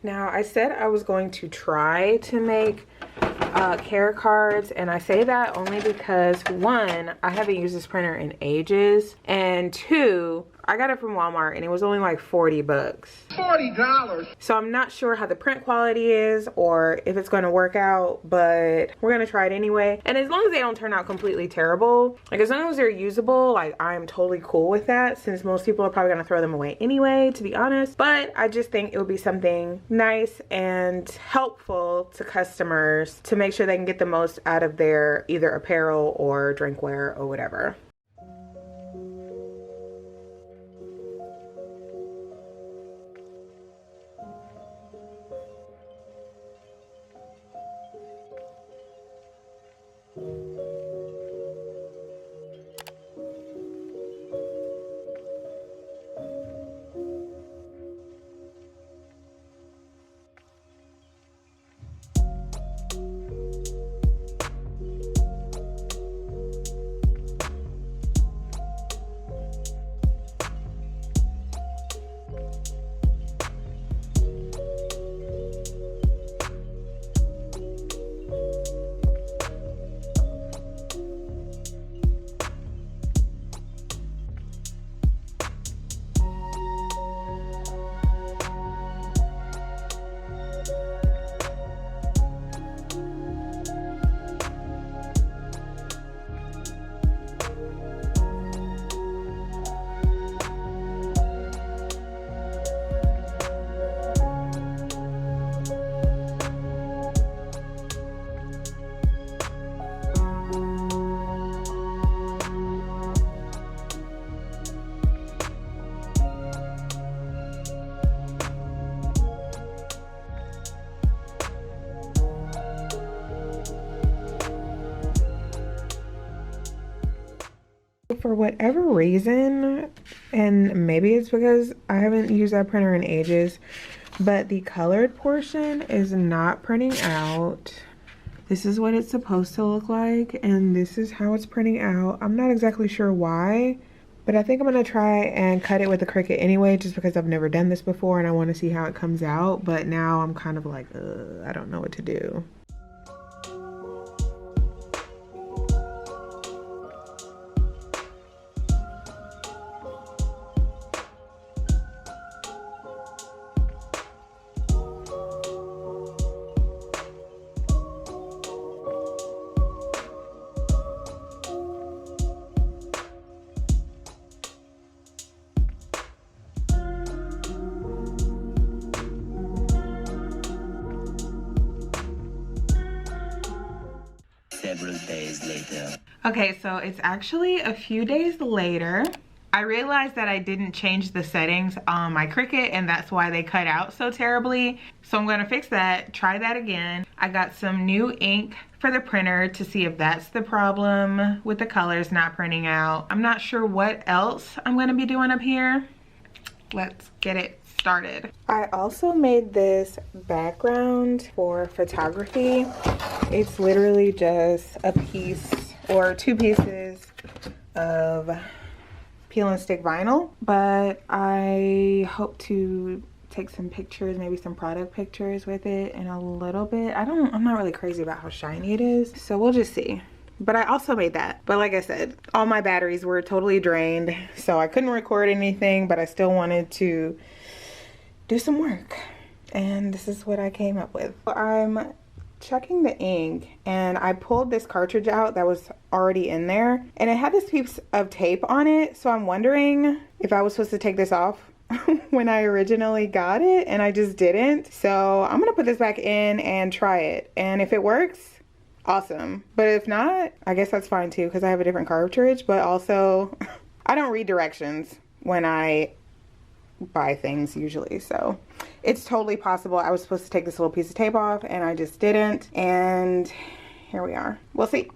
Now, I said I was going to try to make care cards, and I say that only because, one, I haven't used this printer in ages, and two, I got it from Walmart and it was only like 40 bucks. $40. So I'm not sure how the print quality is or if it's going to work out, but we're going to try it anyway. And as long as they don't turn out completely terrible, like as long as they're usable, like I'm totally cool with that, since most people are probably going to throw them away anyway, to be honest. But I just think it would be something nice and helpful to customers to make sure they can get the most out of their either apparel or drinkware or whatever. For whatever reason, and maybe it's because I haven't used that printer in ages, but the colored portion is not printing out. This is what it's supposed to look like, and this is how it's printing out. I'm not exactly sure why, but I think I'm gonna try and cut it with a Cricut anyway, just because I've never done this before and I want to see how it comes out. But now I'm kind of like, I don't know what to do. Several days later. Okay, so it's actually a few days later. I realized that I didn't change the settings on my Cricut, and that's why they cut out so terribly. So I'm gonna fix that, try that again. I got some new ink for the printer to see if that's the problem with the colors not printing out. I'm not sure what else I'm gonna be doing up here. Let's get it started. I also made this background for photography. It's literally just a piece or two pieces of peel and stick vinyl, but I hope to take some pictures, maybe some product pictures with it in a little bit. I'm not really crazy about how shiny it is, so we'll just see. But I also made that. But like I said, all my batteries were totally drained, so I couldn't record anything, but I still wanted to do some work. And this is what I came up with. I'm checking the ink, and I pulled this cartridge out that was already in there, and it had this piece of tape on it, so I'm wondering if I was supposed to take this off when I originally got it, and I just didn't. So I'm gonna put this back in and try it, and if it works, awesome. But if not, I guess that's fine too, because I have a different cartridge. But also I don't read directions when I buy things usually, so it's totally possible I was supposed to take this little piece of tape off and I just didn't, and here we are. We'll see.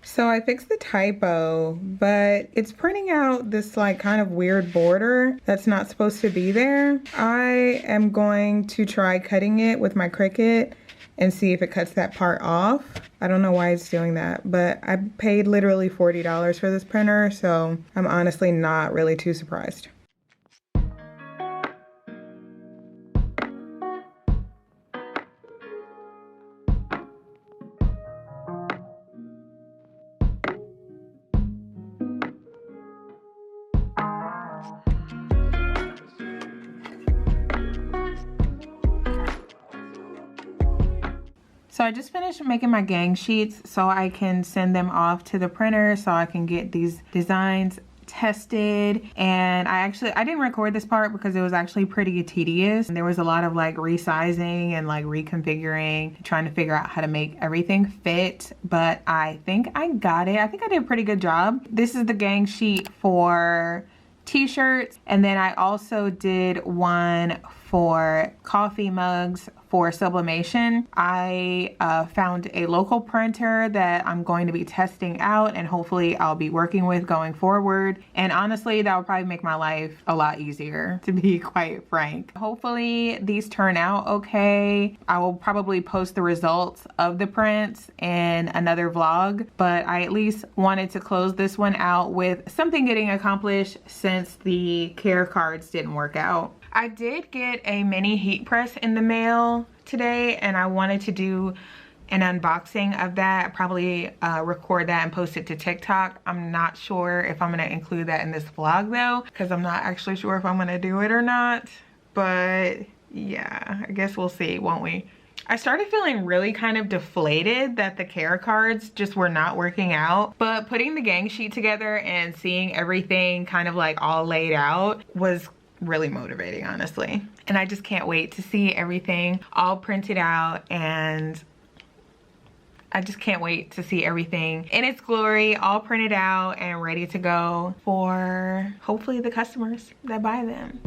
So I fixed the typo, but it's printing out this like kind of weird border that's not supposed to be there. I am going to try cutting it with my Cricut and see if it cuts that part off. I don't know why it's doing that, but I paid literally $40 for this printer, so I'm honestly not really too surprised. So I just finished making my gang sheets so I can send them off to the printer so I can get these designs tested. And I didn't record this part because it was actually pretty tedious. There was a lot of like resizing and like reconfiguring, trying to figure out how to make everything fit, but I think I got it. I think I did a pretty good job. This is the gang sheet for t-shirts, and then I also did one for coffee mugs for sublimation. I found a local printer that I'm going to be testing out and hopefully I'll be working with going forward. And honestly, that will probably make my life a lot easier, to be quite frank. Hopefully these turn out okay. I will probably post the results of the prints in another vlog, but I at least wanted to close this one out with something getting accomplished since the care cards didn't work out. I did get a mini heat press in the mail today and I wanted to do an unboxing of that, probably record that and post it to TikTok. I'm not sure if I'm gonna include that in this vlog though, because I'm not actually sure if I'm gonna do it or not, but yeah, I guess we'll see, won't we? I started feeling really kind of deflated that the care cards just were not working out, but putting the gang sheet together and seeing everything kind of like all laid out was really motivating, honestly. And I just can't wait to see everything all printed out, and I just can't wait to see everything in its glory, all printed out and ready to go for hopefully the customers that buy them.